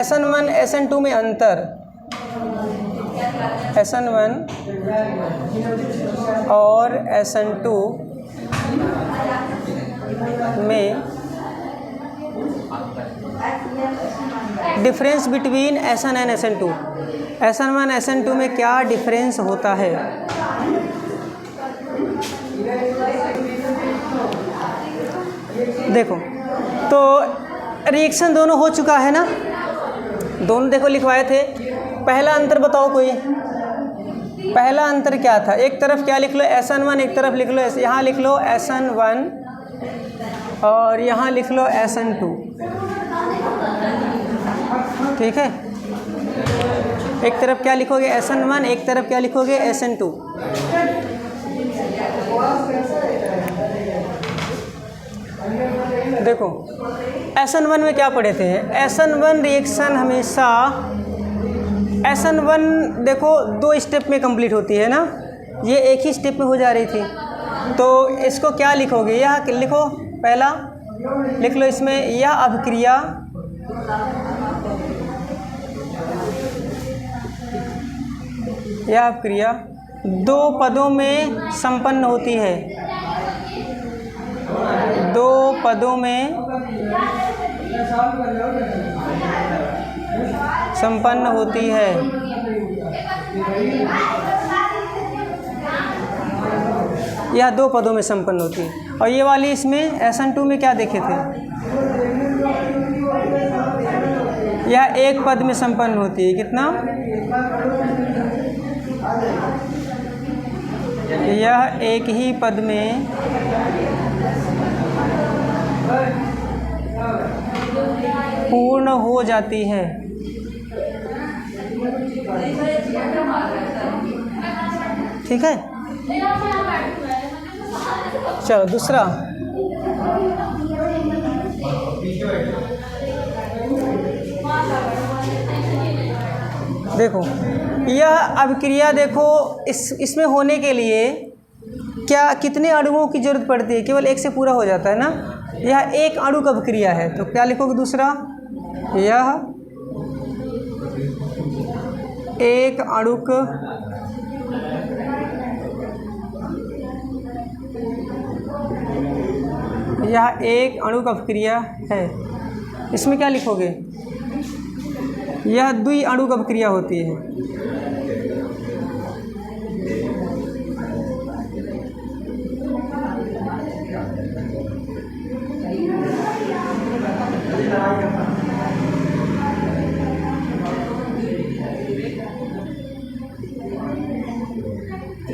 SN1 SN2 में अंतर, SN1 और SN2 में difference between SN and SN2, SN1 SN2 में क्या डिफरेंस होता है। देखो तो रिएक्शन दोनों हो चुका है ना, दोनों देखो लिखवाए थे। पहला अंतर बताओ कोई, पहला अंतर क्या था। एक तरफ क्या लिख लो SN1, एक तरफ लिख लो, यहाँ लिख लो SN1 और यहाँ लिख लो SN2, ठीक है। एक तरफ क्या लिखोगे SN1, एक तरफ क्या लिखोगे SN2। देखो SN1 में क्या पढ़े थे, SN1 रिएक्शन हमेशा SN1 देखो 2 स्टेप में कंप्लीट होती है ना, ये एक ही स्टेप में हो जा रही थी। तो इसको क्या लिखोगे, यह लिखो, पहला लिख लो इसमें यह अभिक्रिया दो पदों में संपन्न होती है, दो पदों में संपन्न होती है। यह 2 पदों में संपन्न होती है। और ये वाली इसमें SN2 में क्या देखे थे, यह 1 पद में संपन्न होती है। कितना, यह एक ही पद में पूर्ण हो जाती है। ठीक है, चलो दूसरा। देखो यह अभिक्रिया, देखो इसमें होने के लिए क्या कितने अणुओं की जरूरत पड़ती है, केवल 1 से पूरा हो जाता है ना। यह 1 अणु का अभिक्रिया है, तो क्या लिखोगे दूसरा, यह 1 अणुक यह 1 अणुक अभिक्रिया है। इसमें क्या लिखोगे, यह 2 अणुक अभिक्रिया होती है।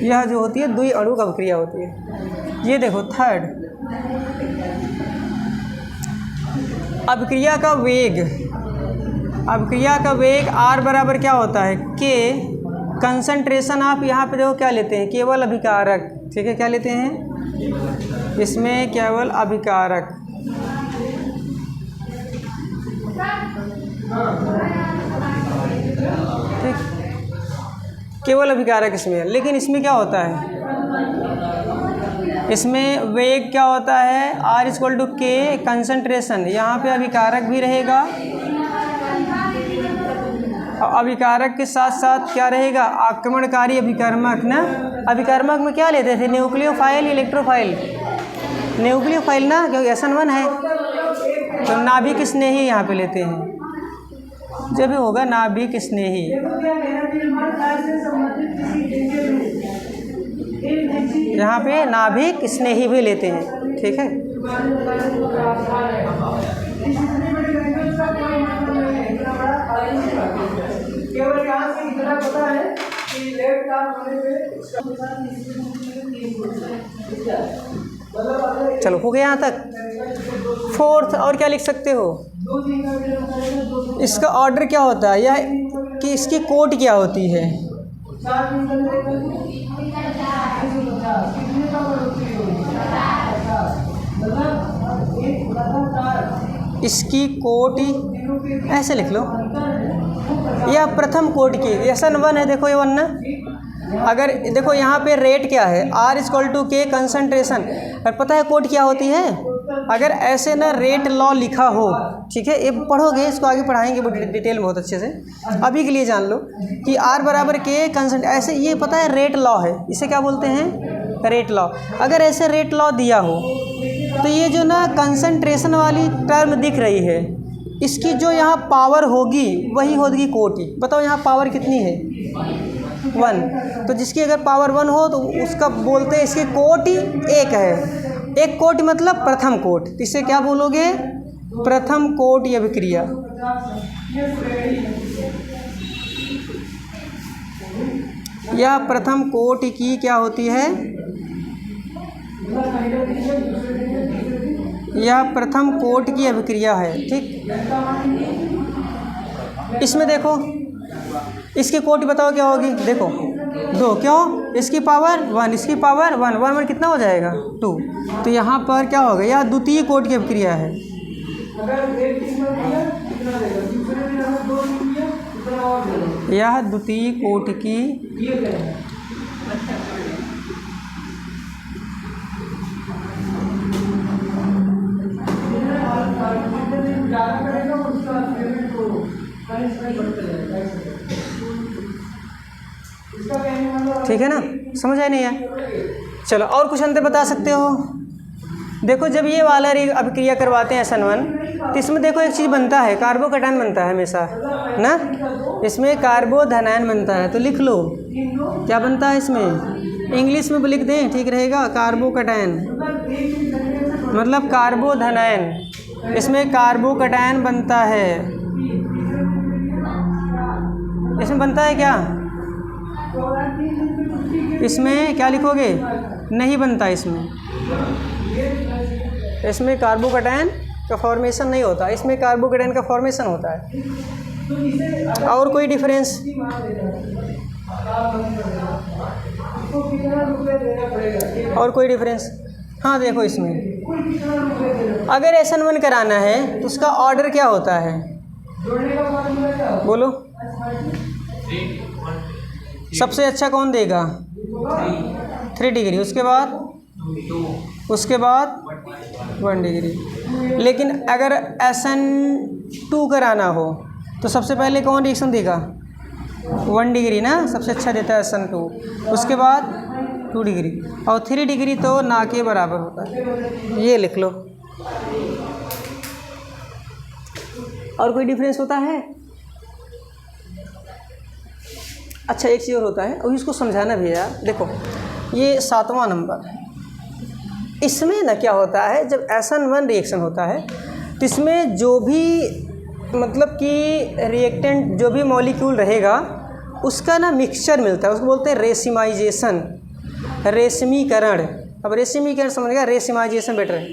यह जो होती है 2 अणुक अभिक्रिया होती है। ये देखो थर्ड, अभिक्रिया का वेग, अभिक्रिया का वेग R बराबर क्या होता है, K कंसंट्रेशन आप यहाँ पे देखो क्या लेते हैं, केवल अभिकारक। ठीक है, क्या लेते हैं इसमें, केवल अभिकारक। ठीक, केवल अभिकारक इसमें। लेकिन इसमें क्या होता है, इसमें वेग क्या होता है, R=K कंसंट्रेशन। यहाँ पे अभिकारक भी रहेगा, अभिकारक के साथ साथ क्या रहेगा, आक्रमणकारी अभिकर्मक ना। अभिकर्मक में क्या लेते थे, न्यूक्लियोफाइल, इलेक्ट्रोफाइल, न्यूक्लियोफाइल ना, क्योंकि SN1 है तो नाभिक स्नेही यहाँ पे लेते हैं। जब भी होगा नाभिक स्नेही, यहाँ पे नाभिक स्नेही भी लेते हैं। ठीक है, केवल यहाँ से इतना पता है कि लेफ्ट आर्म होने पे चलो हो गया यहाँ तक। फोर्थ और क्या लिख सकते हो, इसका ऑर्डर क्या होता है, या कि इसकी कोड क्या होती है। इसकी कोटि ऐसे लिख लो, यह प्रथम कोटि की SN1 है। देखो ये 1 ना, अगर देखो यहाँ पे रेट क्या है, R=K कंसंट्रेशन, और पता है कोट क्या होती है, अगर ऐसे ना रेट लॉ लिखा हो, ठीक है, ये पढ़ोगे, इसको आगे पढ़ाएंगे डिटेल में बहुत अच्छे से, अभी के लिए जान लो कि R बराबर के कंसेंट, ऐसे ये पता है रेट लॉ है, इसे क्या बोलते हैं, रेट लॉ। अगर ऐसे रेट लॉ दिया हो तो ये जो ना कंसंट्रेशन वाली टर्म दिख रही है, इसकी जो यहाँ पावर होगी वही होगी कोटि। बताओ यहाँ पावर कितनी है, 1, तो जिसकी अगर पावर 1 हो तो उसका बोलते हैं इसकी कोटि 1 है। एक कोटि मतलब प्रथम कोटि, इसे क्या बोलोगे, प्रथम कोटि अभिक्रिया। यह प्रथम कोटि की क्या होती है, यह प्रथम कोटि की अभिक्रिया है। ठीक, इसमें देखो इसकी कोटि बताओ क्या होगी, देखो 2, क्यों, इसकी पावर 1, इसकी पावर 1, 1 में कितना हो जाएगा 2, तो यहाँ पर क्या होगा, यह द्वितीय कोटि की अभिक्रिया है। यह द्वितीय कोटि की ठीक है ना, समझ आए नहीं है। चलो और कुछ अंतर बता सकते हो। देखो जब ये वाला अभिक्रिया करवाते हैं SN1 तो इसमें देखो एक चीज़ बनता है, कार्बोकैटायन बनता है हमेशा ना, इसमें कार्बोधनायन बनता है, तो लिख लो क्या बनता है इसमें, इंग्लिश में लिख दें ठीक रहेगा, कार्बोकैटायन मतलब कार्बोधनायन, इसमें कार्बोकैटायन बनता है। इसमें बनता है क्या, इसमें क्या लिखोगे, नहीं बनता, इसमें कार्बोकैटायन का फॉर्मेशन नहीं होता, इसमें कार्बोकैटायन का फॉर्मेशन होता है। और कोई डिफरेंस, और कोई डिफरेंस, हाँ देखो इसमें अगर SN1 कराना है तो उसका ऑर्डर क्या होता है, बोलो सबसे अच्छा कौन देगा, 3 डिग्री, उसके बाद 1 डिग्री। लेकिन अगर SN2 कराना हो तो सबसे पहले कौन रिएक्शन देगा, 1 डिग्री ना, सबसे अच्छा देता है SN2, उसके बाद 2 डिग्री, और 3 डिग्री तो ना के बराबर होता है। ये लिख लो। और कोई डिफरेंस होता है, अच्छा एक चीज़ और होता है, और इसको समझाना भी है यार। देखो ये 7वां नंबर, इसमें ना क्या होता है, जब SN1 रिएक्शन होता है तो इसमें जो भी मतलब कि रिएक्टेंट जो भी मॉलिक्यूल रहेगा उसका ना मिक्सचर मिलता है, उसको बोलते हैं रेसिमाइजेशन, रेशमीकरण। अब रेशमीकरण समझ गया, रेसिमाइजेशन बेटर है।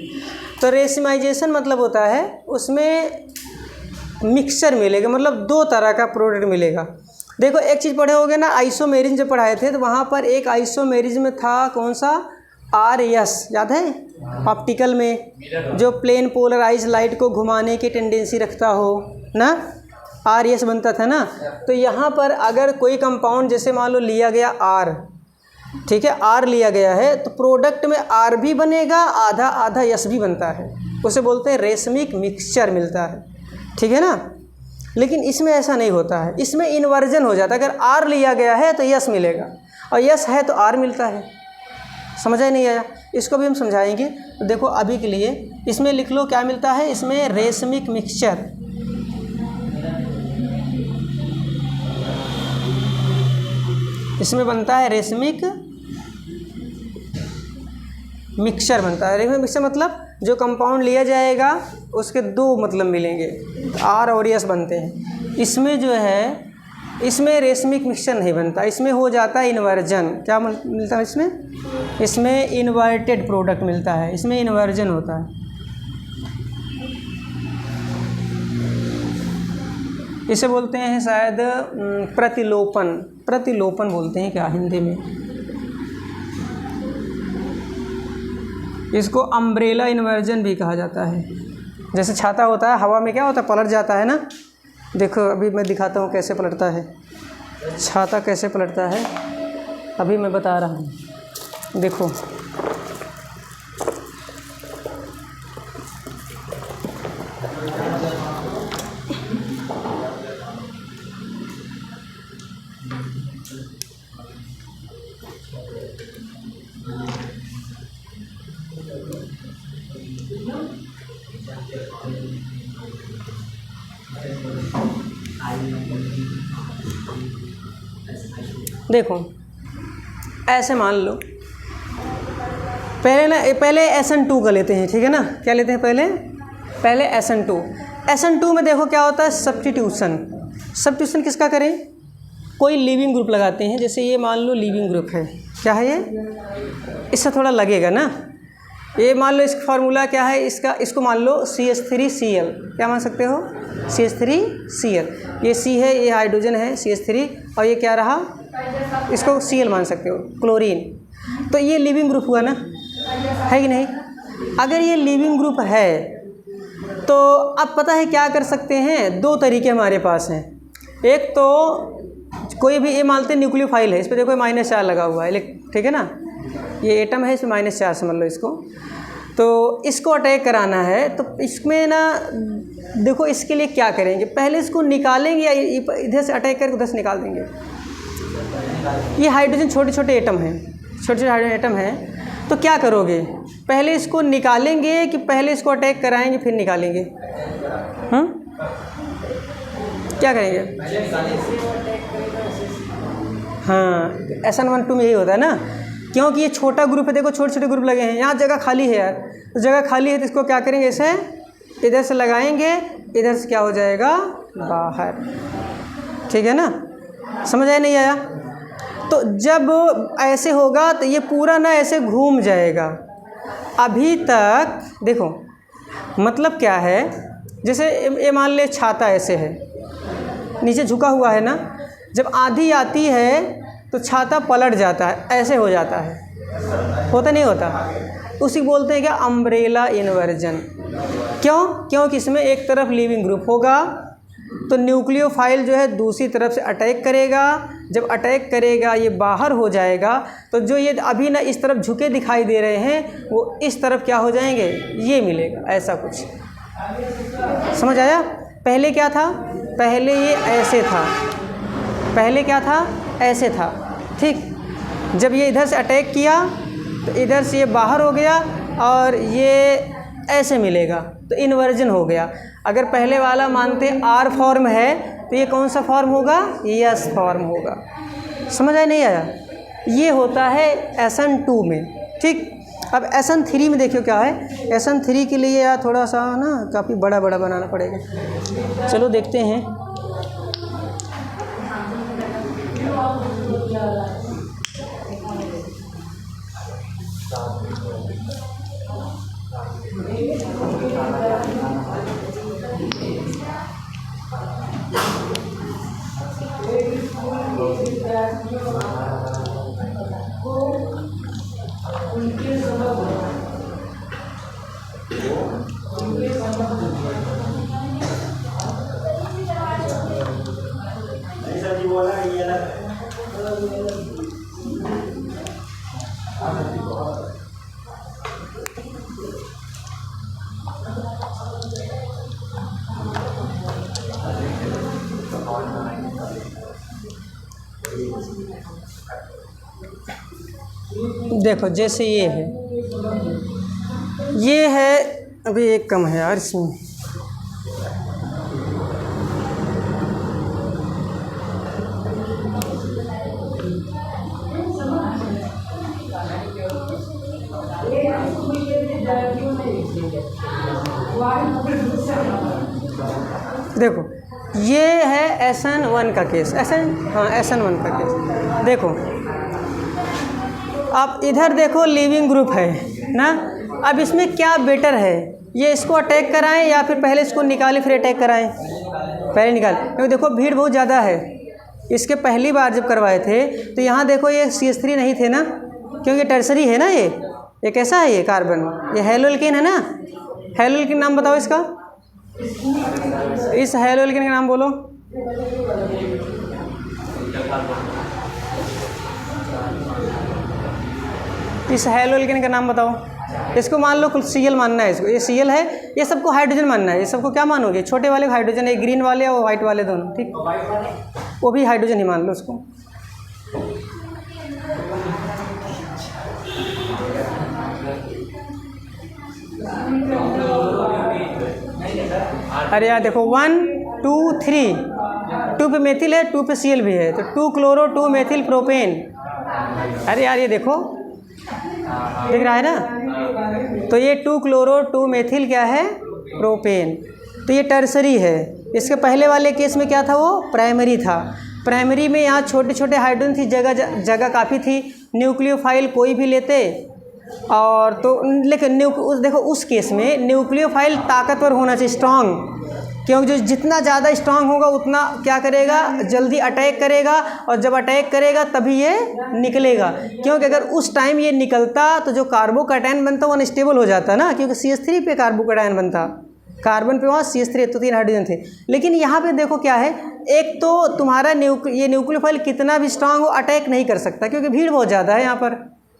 तो रेसिमाइजेशन मतलब होता है उसमें मिक्सचर मिलेगा, मतलब 2 तरह का प्रोडक्ट मिलेगा। देखो एक चीज़ पढ़े होगे ना, आइसोमेरिज्म जब पढ़ाए थे तो वहाँ पर एक आइसोमेरिज्म में था कौन सा, RS, याद है, ऑप्टिकल में जो प्लेन पोलराइज लाइट को घुमाने की टेंडेंसी रखता हो ना, RS बनता था ना। तो यहाँ पर अगर कोई कंपाउंड जैसे मान लो लिया गया R, ठीक है, R लिया गया है तो प्रोडक्ट में R भी बनेगा, आधा आधा S भी बनता है, उसे बोलते हैं रेशमिक मिक्सचर मिलता है, ठीक है ना। लेकिन इसमें ऐसा नहीं होता है, इसमें इन्वर्जन हो जाता है, अगर R लिया गया है तो S मिलेगा, और S है तो R मिलता है। समझा ही नहीं आया, इसको भी हम समझाएंगे। तो देखो अभी के लिए इसमें लिख लो क्या मिलता है, इसमें रेशमिक मिक्सचर, इसमें बनता है रेशमिक मिक्सचर बनता है। रेशमिक मिक्सचर मतलब जो कंपाउंड लिया जाएगा उसके 2 मतलब मिलेंगे, R और S बनते हैं। इसमें जो है, इसमें रेशमिक मिक्सचर नहीं बनता, इसमें हो जाता है इन्वर्जन। क्या मिलता है इसमें इन्वर्टेड प्रोडक्ट मिलता है, इसमें इन्वर्जन होता है। इसे बोलते हैं शायद प्रतिलोपन, प्रतिलोपन बोलते हैं क्या हिंदी में। इसको अम्ब्रेला इन्वर्जन भी कहा जाता है। जैसे छाता होता है, हवा में क्या होता है, पलट जाता है ना। देखो अभी मैं दिखाता हूँ कैसे पलटता है, छाता कैसे पलटता है, अभी मैं बता रहा हूँ। देखो देखो ऐसे मान लो, पहले SN2 का लेते हैं, ठीक है ना। क्या लेते हैं पहले SN2। SN2 में देखो क्या होता है, सब्स्टिट्यूशन किसका करें, कोई लिविंग ग्रुप लगाते हैं। जैसे ये मान लो लिविंग ग्रुप है, क्या है ये, इससे थोड़ा लगेगा ना। ये मान लो इसका फार्मूला क्या है इसका, इसको मान लो CH3Cl, क्या मान सकते हो, CH3Cl। ये C है, ये हाइड्रोजन है CH3, और ये क्या रहा, इसको Cl मान सकते हो, क्लोरीन। तो ये लिविंग ग्रुप हुआ ना, है कि नहीं। अगर ये लिविंग ग्रुप है तो अब पता है क्या कर सकते हैं, दो तरीके हमारे पास हैं। एक तो कोई भी, ये मानते हैं न्यूक्लियोफाइल है, इस पर देखो -4 लगा हुआ है, ठीक है ना, ये एटम है, इसमें -4 समझ लो इसको। तो इसको अटैक कराना है, तो इसमें ना देखो इसके लिए क्या करेंगे, पहले इसको निकालेंगे या इधर से अटैक करके उधर से निकाल देंगे। ये हाइड्रोजन छोटे छोटे एटम हैं, छोटे छोटे हाइड्रोजन एटम हैं, तो क्या करोगे, पहले इसको निकालेंगे कि पहले इसको अटैक कराएंगे फिर निकालेंगे, क्या करेंगे। हाँ, SN1 2 में यही होता है ना, क्योंकि ये छोटा ग्रुप है, देखो छोटे छोटे ग्रुप लगे हैं, यहाँ जगह खाली है यार, तो जगह खाली है तो इसको क्या करेंगे, इसे इधर से लगाएंगे, इधर से क्या हो जाएगा, बाहर, ठीक है ना। समझ आया नहीं आया। तो जब ऐसे होगा तो ये पूरा ना ऐसे घूम जाएगा। अभी तक देखो मतलब क्या है, जैसे ये मान ले छाता ऐसे है, नीचे झुका हुआ है ना, जब आंधी आती है तो छाता पलट जाता है, ऐसे हो जाता है, होता नहीं होता, उसी बोलते हैं क्या, अम्ब्रेला इन्वर्जन। क्यों, क्योंकि इसमें एक तरफ लिविंग ग्रुप होगा तो न्यूक्लियोफाइल जो है दूसरी तरफ से अटैक करेगा, जब अटैक करेगा ये बाहर हो जाएगा, तो जो ये अभी ना इस तरफ झुके दिखाई दे रहे हैं वो इस तरफ क्या हो जाएंगे, ये मिलेगा, ऐसा कुछ। समझ आया। पहले क्या था, पहले ये ऐसे था, पहले क्या था, ऐसे था, ठीक। जब ये इधर से अटैक किया तो इधर से ये बाहर हो गया और ये ऐसे मिलेगा, तो इन्वर्जन हो गया। अगर पहले वाला मानते R फॉर्म है तो ये कौन सा फॉर्म होगा, S फॉर्म होगा। समझ आया नहीं आया। ये होता है SN2 में, ठीक। अब SN3 में देखियो क्या है, SN3 के लिए यार थोड़ा सा ना काफ़ी बड़ा बड़ा बनाना पड़ेगा, चलो देखते हैं। देखो जैसे ये है, अभी एक कम है यार इसमें, देखो ये है SN1 का केस, SN1 का केस। देखो आप इधर देखो लिविंग ग्रुप है ना, अब इसमें क्या बेटर है, ये इसको अटैक कराएं या फिर पहले इसको निकालें फिर अटैक कराएं, पहले निकाल, क्योंकि देखो भीड़ बहुत ज़्यादा है। इसके पहली बार जब करवाए थे तो यहाँ देखो ये CH3 नहीं थे ना, क्योंकि टर्सरी है ना, ये कैसा है, ये कार्बन, ये हेलोल्केन है ना। हेलोल्केन नाम बताओ इसका, इस हेलोल्केन का नाम बोलो। इस हेलोल्केन का नाम बताओ। इसको मान लो Cl मानना है, इसको ये Cl है, ये सबको हाइड्रोजन मानना है। ये सबको क्या मानोगे, छोटे वाले को हाइड्रोजन है, ग्रीन वाले और वाइट वाले दोनों, ठीक, वो भी हाइड्रोजन ही मान लो उसको। अरे यार देखो 1 2 3, 2 पे मेथिल है, 2 पे Cl भी है, तो 2 क्लोरो 2 मेथिल प्रोपेन। अरे यार ये देखो, दिख रहा है ना, तो ये 2 क्लोरो 2 मेथिल क्या है, प्रोपेन। तो ये टर्सरी है। इसके पहले वाले केस में क्या था, वो प्राइमरी था। प्राइमरी में यहाँ छोटे छोटे हाइड्रोजन थी, जगह काफ़ी थी, न्यूक्लियोफाइल कोई भी लेते और तो, लेकिन देखो उस केस में न्यूक्लियोफाइल ताकतवर होना चाहिए, स्ट्रांग, क्योंकि जो जितना ज़्यादा स्ट्रांग होगा उतना क्या करेगा, जल्दी अटैक करेगा, और जब अटैक करेगा तभी ये निकलेगा। क्योंकि अगर उस टाइम ये निकलता तो जो कार्बोकैटायन बनता वो अनस्टेबल हो जाता ना, क्योंकि CH3 पे कार्बोकैटायन बनता, कार्बन पे वहाँ CH3 तो 3 हाइड्रोजन थे। लेकिन यहाँ पे देखो क्या है, एक तो तुम्हारा ये न्यूक्लियोफाइल कितना भी स्ट्रांग हो अटैक नहीं कर सकता, क्योंकि भीड़ बहुत ज़्यादा है यहाँ पर,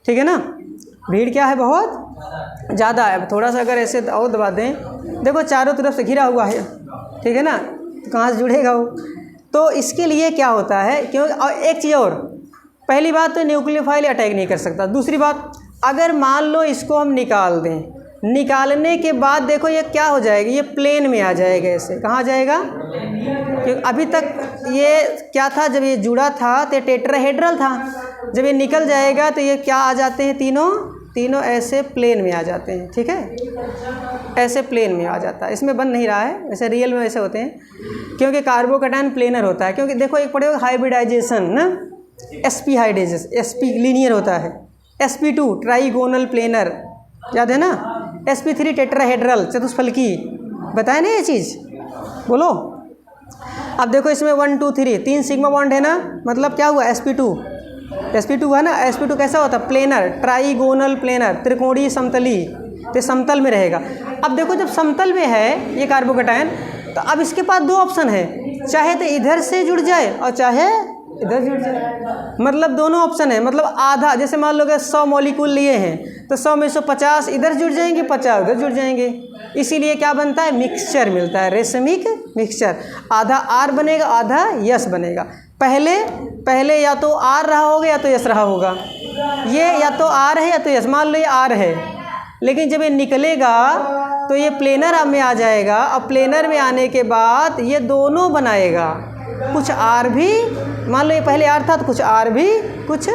ठीक है ना, भीड़ क्या है, बहुत ज़्यादा है। थोड़ा सा अगर ऐसे और दबा दें, देखो चारों तरफ से घिरा हुआ है, ठीक है ना, तो कहाँ से जुड़ेगा वो। तो इसके लिए क्या होता है, क्योंकि और एक चीज़ और, पहली बात तो न्यूक्लियोफाइल अटैक नहीं कर सकता। दूसरी बात, अगर मान लो इसको हम निकाल दें, निकालने के बाद देखो ये क्या हो जाएगा, ये प्लेन में आ जाएगा, ऐसे कहाँ जाएगा, क्योंकि अभी तक ये क्या था, जब ये जुड़ा था तो टेट्राहेड्रल था, जब ये निकल जाएगा तो ये क्या आ जाते हैं, तीनों ऐसे प्लेन में आ जाते हैं, ठीक है, ऐसे प्लेन में आ जाता है। इसमें बन नहीं रहा है, ऐसे रियल में ऐसे होते हैं, क्योंकि कार्बोकैटायन प्लेनर होता है। क्योंकि देखो एक पढ़े हाइब्रिडाइजेशन ना, sp हाइब्रिडाइजेशन, sp लीनियर होता है, sp2 ट्राइगोनल प्लेनर, याद है ना, sp3 टेट्राहेड्रल चतुष्फलकी, बताया ना ये चीज़, बोलो। अब देखो इसमें 1 2 3 3 सिग्मा बॉन्ड है ना, मतलब क्या हुआ, sp2 है ना, sp2 कैसा होता है, प्लेनर, ट्राइगोनल प्लेनर, त्रिकोणीय समतली, तो समतल में रहेगा। अब देखो जब समतल में है ये कार्बोकैटायन, तो अब इसके पास 2 ऑप्शन है, चाहे तो इधर से जुड़ जाए और चाहे इधर जुड़ जाए, मतलब दोनों ऑप्शन है। मतलब आधा, जैसे मान लो 100 मॉलिक्यूल लिए हैं तो 100 में से 50 इधर जुड़ जाएंगे, 50 उधर जुड़ जाएंगे, इसीलिए क्या बनता है, मिक्सचर मिलता है, रेशमिक मिक्सचर। आधा R बनेगा, आधा S बनेगा। पहले या तो R रहा होगा या तो S रहा होगा, ये या तो R है या तो S, मान लो ये R है, लेकिन जब ये निकलेगा तो ये प्लेनर में आ जाएगा, और प्लेनर में आने के बाद ये दोनों बनाएगा, कुछ R भी, मान लो ये पहले R था तो कुछ R भी कुछ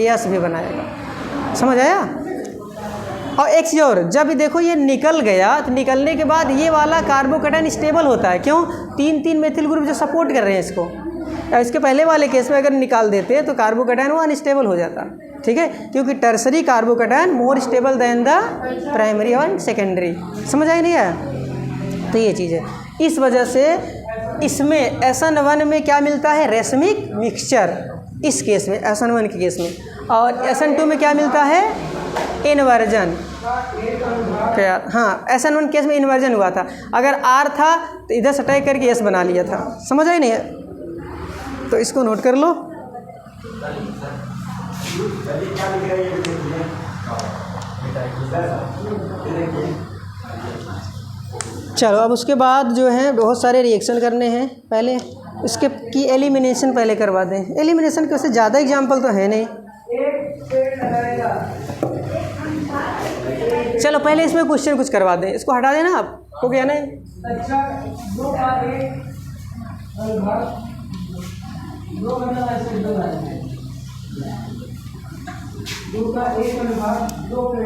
S भी बनाएगा, समझ आया। और एक चीज़ और, जब देखो ये निकल गया तो निकलने के बाद ये वाला कार्बोकैटायन स्टेबल होता है, क्यों, 3 मेथिल ग्रुप जो सपोर्ट कर रहे हैं इसको। इसके पहले वाले केस में अगर निकाल देते तो कार्बोकैटायन वो अनस्टेबल हो जाता, ठीक है, क्योंकि tertiary carbocation more stable then the primary और सेकेंडरी, समझ आई नहीं है। तो ये चीज़ है, इस वजह से इसमें SN1 में क्या मिलता है, रेशमिक मिक्सचर, इस केस में SN1 के केस में। और SN2 में क्या मिलता है, इन्वर्जन। क्या, हाँ, SN1 केस में इन्वर्जन हुआ था, अगर R था तो इधर से अटैक करके S बना लिया था, समझ आई नहीं है, तो इसको नोट कर लो। चलो अब उसके बाद जो है बहुत सारे रिएक्शन करने हैं, पहले इसके की एलिमिनेशन पहले करवा दें। एलिमिनेशन के वैसे ज़्यादा एग्जाम्पल तो है नहीं, चलो पहले इसमें क्वेश्चन कुछ करवा दें, इसको हटा देना आप, हो गया नहीं।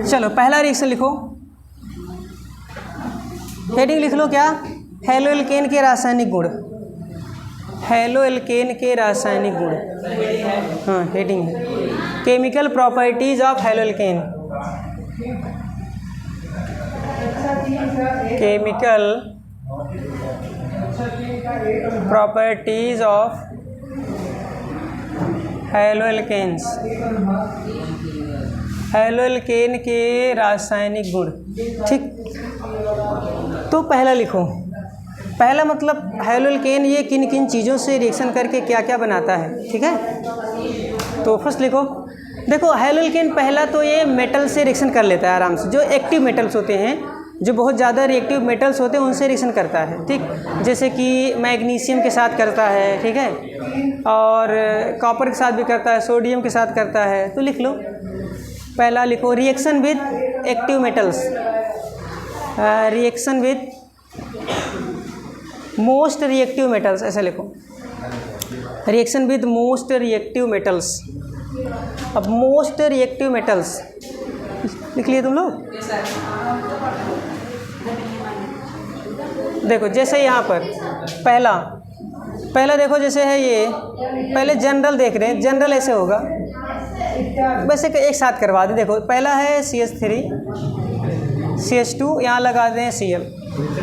चलो पहला रिएक्शन लिखो, हेडिंग लिख लो, क्या, हेलो एल्केन के रासायनिक गुण, हेलो एल्केन के रासायनिक गुण, हाँ हेडिंग है, chemical properties of haloalkane, chemical properties of haloalkanes, haloalkane के रासायनिक गुण, ठीक। तो पहला लिखो, पहला मतलब हेलो एल्केन ये किन किन चीज़ों से रिएक्शन करके क्या क्या बनाता है, ठीक है। तो फर्स्ट लिखो, देखो हेलो एल्केन पहला तो ये मेटल से रिएक्शन कर लेता है आराम से, जो एक्टिव मेटल्स होते हैं जो बहुत ज़्यादा रिएक्टिव मेटल्स होते हैं उनसे रिएक्शन करता है, ठीक। जैसे कि मैग्नीशियम के साथ करता है, ठीक है, और कॉपर के साथ भी करता है, सोडियम के साथ करता है। तो लिख लो, पहला लिखो reaction with active metals, reaction with most reactive metals, ऐसे लिखो, reaction with most reactive metals. अब मोस्ट रिएक्टिव मेटल्स लिख लिए तुम लोग। देखो जैसे यहाँ पर पहला देखो जैसे है ये, पहले जनरल देख रहे हैं, जनरल ऐसे होगा, वैसे एक साथ करवा दे। देखो पहला है CH3 CH2, यहाँ लगा दें Cl।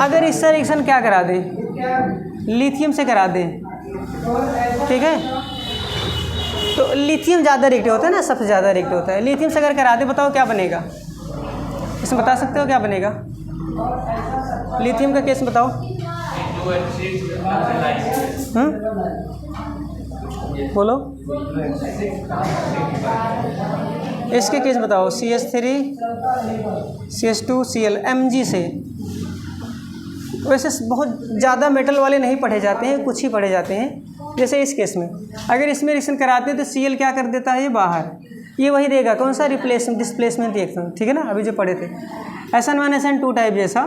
अगर इससे रिएक्शन क्या करा दें, लिथियम से करा दें, ठीक है। तो लिथियम ज़्यादा रिएक्टिव होता है ना, सबसे ज़्यादा रिएक्टिव होता है। लिथियम से अगर करा दे, बताओ क्या बनेगा, इसमें बता सकते हो क्या बनेगा? लिथियम का केस बताओ। बोलो, इसके केस बताओ। CH3 CH2 Cl Mg से। वैसे बहुत ज़्यादा मेटल वाले नहीं पढ़े जाते हैं, कुछ ही पढ़े जाते हैं। जैसे इस केस में अगर इसमें रिएक्शन कराते हैं तो Cl क्या कर देता है, ये बाहर, ये वही देगा, कौन सा, डिस्प्लेसमेंट रिएक्शन, ठीक है ना, अभी जो पढ़े थे। SN1SN2 टाइप जैसा।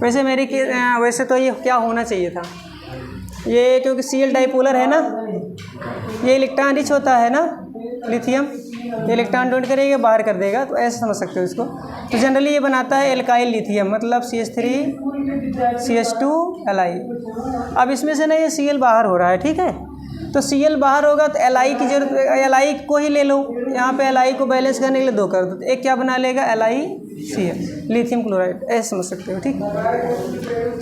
वैसे वैसे तो ये क्या होना चाहिए था, ये क्योंकि Cl डाइपोलर है ना, ये इलेक्ट्रॉन रिच होता है ना लिथियम, इलेक्ट्रॉन डोनेट करेगा बाहर कर देगा, तो ऐसे समझ सकते हो इसको। तो जनरली ये बनाता है एल्काइल लिथियम, मतलब CH3 CH2 Li। अब इसमें से ना ये Cl बाहर हो रहा है, ठीक है। तो Cl बाहर होगा तो Li की जरूरत, Li को ही ले लो, यहाँ पे Li को बैलेंस करने के लिए 2 कर दो, तो एक क्या बना लेगा, LiCl, लिथियम क्लोराइड, ऐसे समझ सकते हो, ठीक।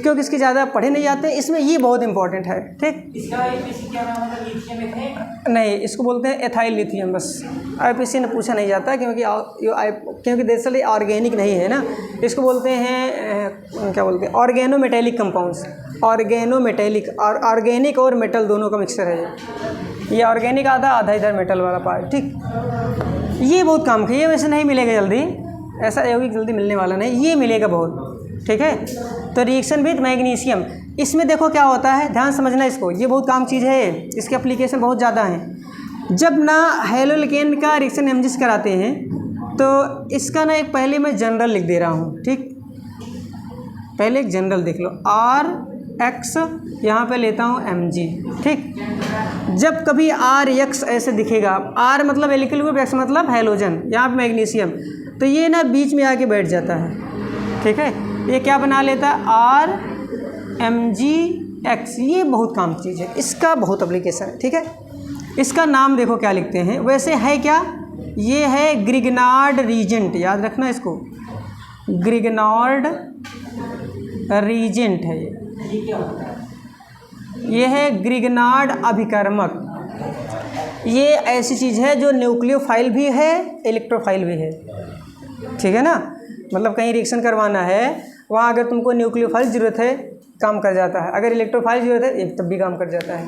क्योंकि इसकी ज़्यादा पढ़े नहीं जाते, इसमें ये बहुत इंपॉर्टेंट है, ठीक। इसका IPC क्या नाम है, लिथियम है? नहीं, इसको बोलते हैं एथाइल लिथियम, बस IPC ने पूछा नहीं जाता, क्योंकि दरअसल ऑर्गेनिक नहीं है ना, इसको बोलते हैं क्या बोलते हैं, ऑर्गेनोमेटेलिक कंपाउंड्स, ऑर्गेनोमेटेलिक, और ऑर्गेनिक और मेटल दोनों का मिक्सचर है ये ऑर्गेनिक आधा इधर मेटल वाला पार्ट, ठीक। ये बहुत काम का, ये वैसे नहीं मिलेगा जल्दी, ऐसा यौगिक जल्दी मिलने वाला नहीं, ये मिलेगा बहुत, ठीक है। तो रिएक्शन विद मैग्नीशियम, इसमें देखो क्या होता है, ध्यान समझना इसको, ये बहुत काम चीज़ है, इसके एप्लीकेशन बहुत ज़्यादा हैं। जब ना हेलोल्केन का रिएक्शन Mg से कराते हैं तो इसका ना एक पहले मैं जनरल लिख दे रहा हूँ, ठीक। पहले एक जनरल देख लो, RX यहाँ पे लेता हूँ Mg, ठीक। जब कभी RX ऐसे दिखेगा, R मतलब एल्किल ग्रुप, X मतलब हैलोजन, यहाँ पे मैग्नीशियम, तो ये ना बीच में आके बैठ जाता है, ठीक है। ये क्या बना लेता है, RMgX, ये बहुत काम चीज़ है, इसका बहुत एप्लीकेशन है, ठीक है। इसका नाम देखो क्या लिखते हैं, वैसे है क्या, ये है ग्रिग्नार्ड रीजेंट, याद रखना इसको, ग्रिग्नार्ड रीजेंट है ये क्या होता है? ये है ग्रिग्नार्ड अभिकर्मक। ये ऐसी चीज़ है जो न्यूक्लियोफाइल भी है, इलेक्ट्रोफाइल भी है, ठीक है ना। मतलब कहीं रिएक्शन करवाना है, वहाँ अगर तुमको न्यूक्लियोफाइल ज़रूरत है काम कर जाता है, अगर इलेक्ट्रोफाइल ज़रूरत है तब भी काम कर जाता है,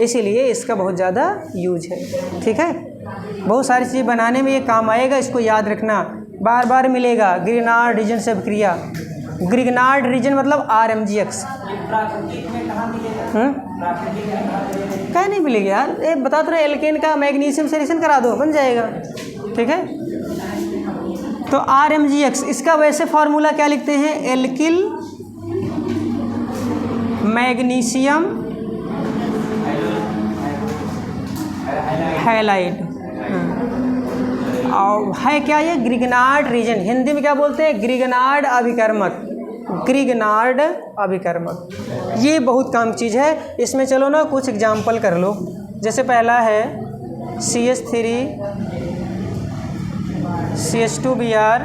इसीलिए इसका बहुत ज़्यादा यूज है, ठीक है। बहुत सारी चीज़ बनाने में ये काम आएगा, इसको याद रखना, बार बार मिलेगा। ग्रिग्नार्ड रीजन से अभिक्रिया, ग्रिग्नार्ड रीजन मतलब RMgX। प्राकृतिक में कहाँ मिलेगा? प्राकृतिक में कहाँ मिलेगा? क्या नहीं मिलेगा यार, ये बता तो रहे, एल्केन का मैग्नीशियम से रिएक्शन करा दो, बन जाएगा, ठीक है। तो RMgX, इसका वैसे फार्मूला क्या लिखते हैं, एल्किल मैग्नीशियम हैलाइड, और है क्या ये, ग्रिग्नार्ड रीजन, हिंदी में क्या बोलते हैं, ग्रिग्नार्ड अभिकर्मक, ग्रिग्नार्ड अभिकर्मक, ये बहुत काम चीज़ है। इसमें चलो ना कुछ एग्जाम्पल कर लो, जैसे पहला है CH3 CH2Br,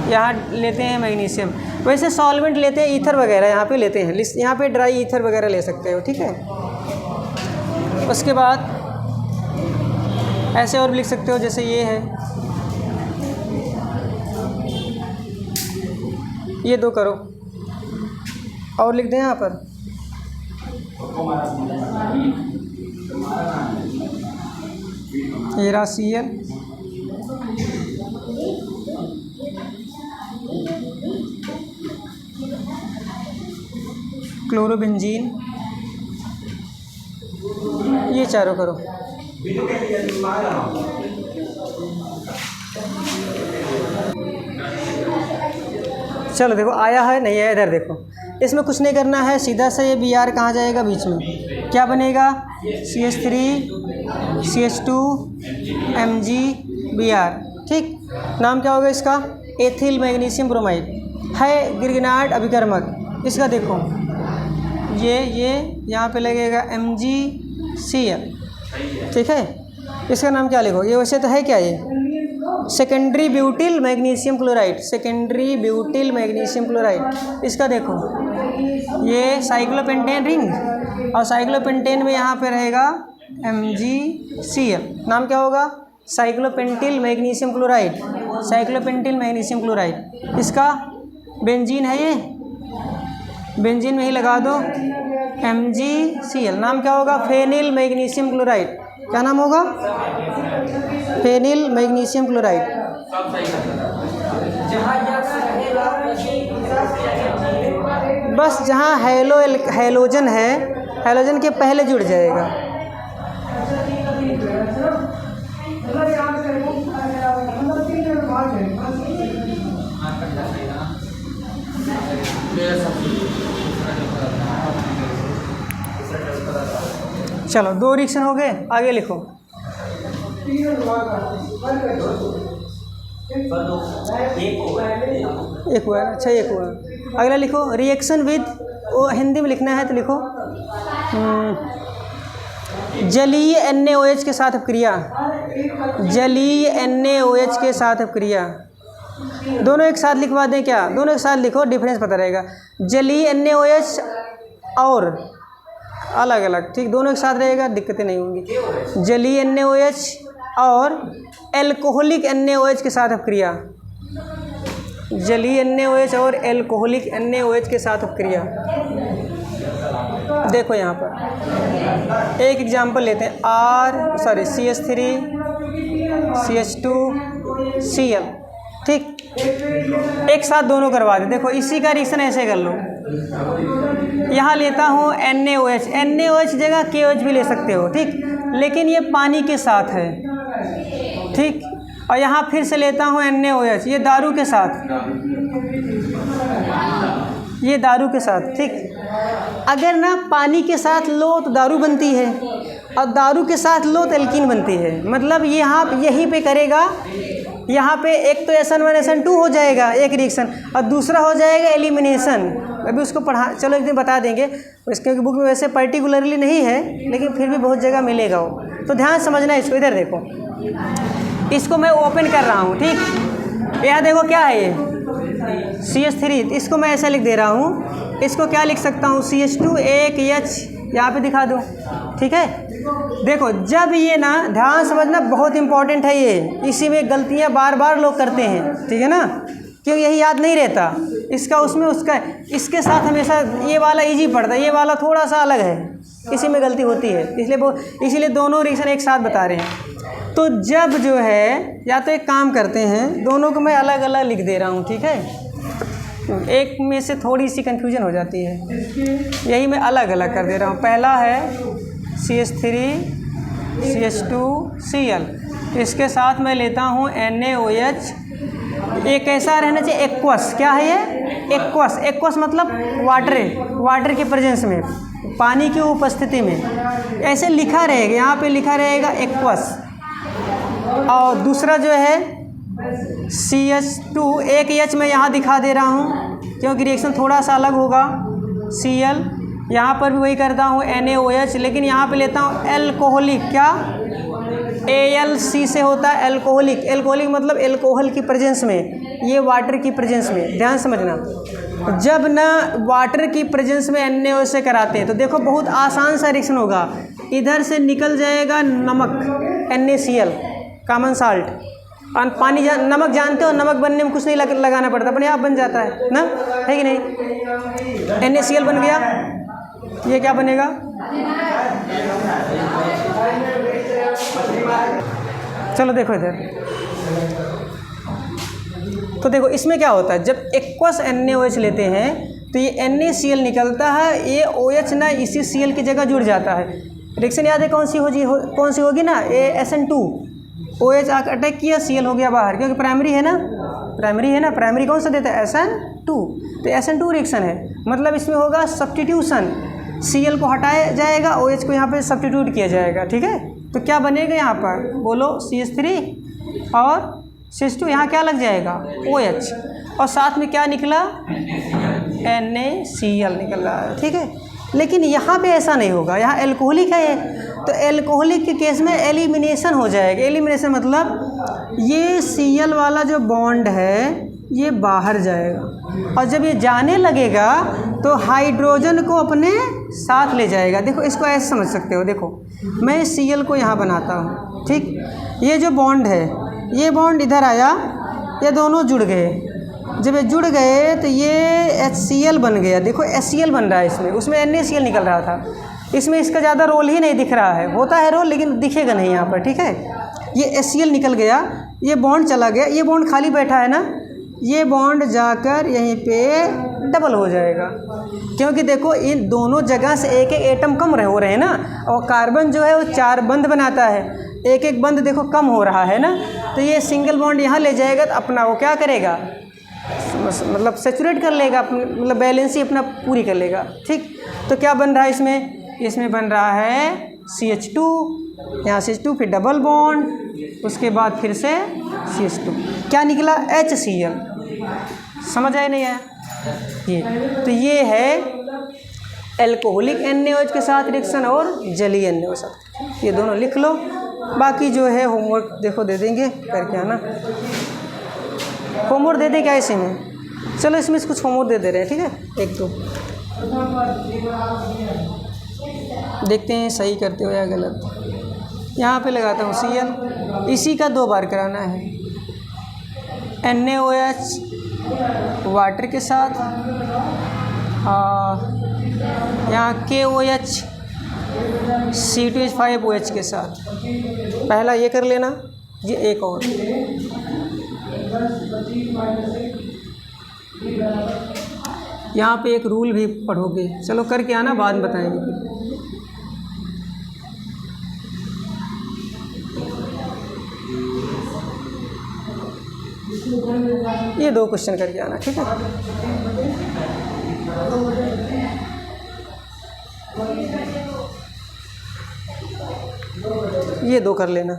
यहाँ लेते हैं मैग्नीशियम। वैसे सॉल्वेंट लेते हैं ईथर वगैरह, यहाँ पे लेते हैं, यहाँ पे ड्राई ईथर वगैरह ले सकते हो, ठीक है। उसके बाद ऐसे और भी लिख सकते हो, जैसे ये है, ये 2 करो, और लिख दें यहाँ पर, ये रहा Cl, क्लोरोबेंजीन, ये चारों करो। चलो देखो आया है नहीं आया, इधर देखो, इसमें कुछ नहीं करना है, सीधा सा ये Br कहाँ जाएगा, बीच में क्या बनेगा, CH3 CH2 MgBr। ठीक, नाम क्या होगा इसका, एथिल मैग्नीशियम ब्रोमाइड है, गिरगिनार्ड अभिकर्मक। इसका देखो ये यहाँ पे लगेगा MgCl। ठीक है, इसका नाम क्या लिखो, ये वैसे तो है क्या, ये secondary butyl magnesium chloride, secondary butyl magnesium chloride. इसका देखो ये साइक्लोपेंटेन रिंग, और साइक्लोपेंटेन में यहाँ पे रहेगा MgCl। नाम क्या होगा, साइक्लोपेंटिल मैग्नीशियम क्लोराइड, साइक्लोपेंटिल मैग्नीशियम क्लोराइड। इसका बेंजीन है, ये बेंजीन में ही लगा दो MgCl। नाम क्या होगा, फेनिल मैग्नीशियम क्लोराइड। क्या नाम होगा, फेनिल मैग्नीशियम क्लोराइड। बस जहाँ हैलोजन है, हैलोजन के पहले जुड़ जाएगा। चलो 2 रिएक्शन हो गए, आगे लिखो। एक हुआ, अच्छा एक हुआ। अगला लिखो रिएक्शन विद, वो हिंदी में लिखना है तो लिखो जलीय NaOH के साथ अपक्रिया, जलीय NaOH के साथ अपक्रिया। दोनों एक साथ लिखवा दें क्या, दोनों एक साथ लिखो, डिफरेंस पता रहेगा। जलीय NaOH और अलग अलग, ठीक, दोनों एक साथ रहेगा, दिक्कतें नहीं होंगी। जलीय NaOH और एल्कोहलिक NaOH के साथ अपक्रिया, जलीय NaOH और एल्कोहलिक NaOH के साथ अपक्रिया। देखो यहाँ पर एक एग्जाम्पल लेते हैं, CH3 CH2 Cl। ठीक, एक साथ दोनों करवा दे। देखो इसी का रिएक्शन ऐसे कर लो, यहाँ लेता हूँ NaOH, NaOH जगह KOH भी ले सकते हो, ठीक, लेकिन ये पानी के साथ है, ठीक। और यहाँ फिर से लेता हूँ NaOH, ये दारू के साथ, ये दारू के साथ, ठीक। अगर ना पानी के साथ लो तो दारू बनती है, और दारू के साथ लो तो एल्कीन बनती है। मतलब यहाँ यहीं पे करेगा, यहाँ पे एक तो SN1 SN2 हो जाएगा एक रिएक्शन, और दूसरा हो जाएगा एलिमिनेशन। अभी उसको पढ़ा, चलो एक दिन बता देंगे, इसके बुक में वैसे पर्टिकुलरली नहीं है, लेकिन फिर भी बहुत जगह मिलेगा वो, तो ध्यान समझना इसको। इधर देखो, इसको मैं ओपन कर रहा हूँ, ठीक। यहाँ देखो क्या है, ये CH3, इसको मैं ऐसे लिख दे रहा हूँ, इसको क्या लिख सकता हूँ, CH2 एक H, यहाँ पे दिखा दो, ठीक है। देखो जब ये ना, ध्यान समझना, बहुत इंपॉर्टेंट है ये, इसी में गलतियाँ बार बार लोग करते हैं, ठीक है ना, क्योंकि यही याद नहीं रहता, इसका उसमें उसका, इसके साथ हमेशा ये वाला इजी पड़ता है, ये वाला थोड़ा सा अलग है, इसी में गलती होती है, इसीलिए दोनों रिएक्शन एक साथ बता रहे हैं। तो जब जो है, या तो एक काम करते हैं, दोनों को मैं अलग अलग लिख दे रहा हूँ, ठीक है, एक में से थोड़ी सी कन्फ्यूजन हो जाती है, यही मैं अलग अलग कर दे रहा हूँ। पहला है CH3 CH2 Cl, इसके साथ मैं लेता हूँ NaOH। ये कैसा रहना चाहिए, एक्वस। क्या है ये, एक्वस। एक्वस मतलब वाटर के प्रेजेंस में, पानी की उपस्थिति में, ऐसे लिखा रहेगा, यहाँ पे लिखा रहेगा एक्वस। और दूसरा जो है CH2 एक H मैं यहाँ दिखा दे रहा हूँ, क्योंकि रिएक्शन थोड़ा सा अलग होगा। Cl, यहाँ पर भी वही करता हूँ NaOH, लेकिन यहाँ पे लेता हूँ एल्कोहलिक। क्या, AlC से होता है एल्कोहलिक। एल्कोहलिक मतलब एल्कोहल की प्रेजेंस में, ये वाटर की प्रेजेंस में, ध्यान समझना। जब ना वाटर की प्रेजेंस में NaOH से कराते हैं तो देखो बहुत आसान सा रिएक्शन होगा, इधर से निकल जाएगा नमक, NaCl, कॉमन साल्ट, और पानी नमक जानते हो, नमक बनने में कुछ नहीं लगाना पड़ता, अपने आप बन जाता है ना, है कि नहीं। NaCl बन गया, ये क्या बनेगा, चलो देखो इधर, तो देखो इसमें क्या होता है, जब एक्वस NaOH लेते हैं तो ये NaCl निकलता है, ये OH ना इसी Cl की जगह जुड़ जाता है। रिएक्शन याद है कौन सी होगी ना, SN2 OH आकर अटैक किया, Cl हो गया बाहर, क्योंकि प्राइमरी है ना, प्राइमरी कौन सा देता है SN2, तो SN2 रिएक्शन है, मतलब इसमें होगा सब्स्टिट्यूशन, Cl को हटाया जाएगा, OH को यहाँ पे सब्स्टिट्यूट किया जाएगा, ठीक है। तो क्या बनेगा यहाँ पर बोलो, CH3 और CH2, यहाँ क्या लग जाएगा OH, और साथ में क्या निकला NaCl निकल रहा है, ठीक है। लेकिन यहाँ पे ऐसा नहीं होगा, यहाँ एल्कोहलिक है ये, तो एल्कोहलिक के केस में एलिमिनेशन हो जाएगा। एलिमिनेशन मतलब ये Cl वाला जो बॉन्ड है ये बाहर जाएगा, और जब ये जाने लगेगा तो हाइड्रोजन को अपने साथ ले जाएगा। देखो इसको ऐसे समझ सकते हो, देखो मैं Cl को यहाँ बनाता हूँ, ठीक, ये जो बॉन्ड है ये बॉन्ड इधर आया, ये दोनों जुड़ गए, जब ये जुड़ गए तो ये HCl बन गया, देखो HCl बन रहा है इसमें, उसमें NaCl निकल रहा था, इसमें इसका ज़्यादा रोल ही नहीं दिख रहा है, होता है रोल लेकिन दिखेगा नहीं यहाँ पर, ठीक है। ये HCl निकल गया, ये बॉन्ड चला गया, ये बॉन्ड खाली बैठा है ना, ये बॉन्ड जाकर यहीं पे डबल हो जाएगा, क्योंकि देखो इन दोनों जगह से एक एक एटम कम हो रहे हैं ना, और कार्बन जो है वो 4 बंध बनाता है, एक एक बंध देखो कम हो रहा है ना, तो ये सिंगल बॉन्ड यहाँ ले जाएगा तो अपना वो क्या करेगा, मतलब सेचुरेट कर लेगा, मतलब बैलेंस ही अपना पूरी कर लेगा, ठीक। तो क्या बन रहा है इसमें बन रहा है CH2, यहाँ CH2 फिर डबल बॉन्ड, उसके बाद फिर से CH2, क्या निकला HCl, समझ आया नहीं आया ये। तो ये है एल्कोहलिक NaOH के साथ रिएक्शन और जलीय NaOH साथ, ये दोनों लिख लो, बाकी जो है होमवर्क देखो दे देंगे करके आना, होमवर्क दे दें क्या इसी में, चलो इसमें कुछ होमवर्क दे रहे हैं, ठीक है, 1-2 देखते हैं सही करते हो या गलत। यहाँ पे लगाता हूँ Cl, इसी का 2 बार कराना है, NaOH वाटर के साथ, यहाँ KOH C2H5OH के साथ, पहला ये कर लेना, ये एक और, यहाँ पे एक रूल भी पढ़ोगे, चलो करके आना, बाद में बताएंगे। ये 2 क्वेश्चन करके आना, ठीक है। ये 2 कर लेना।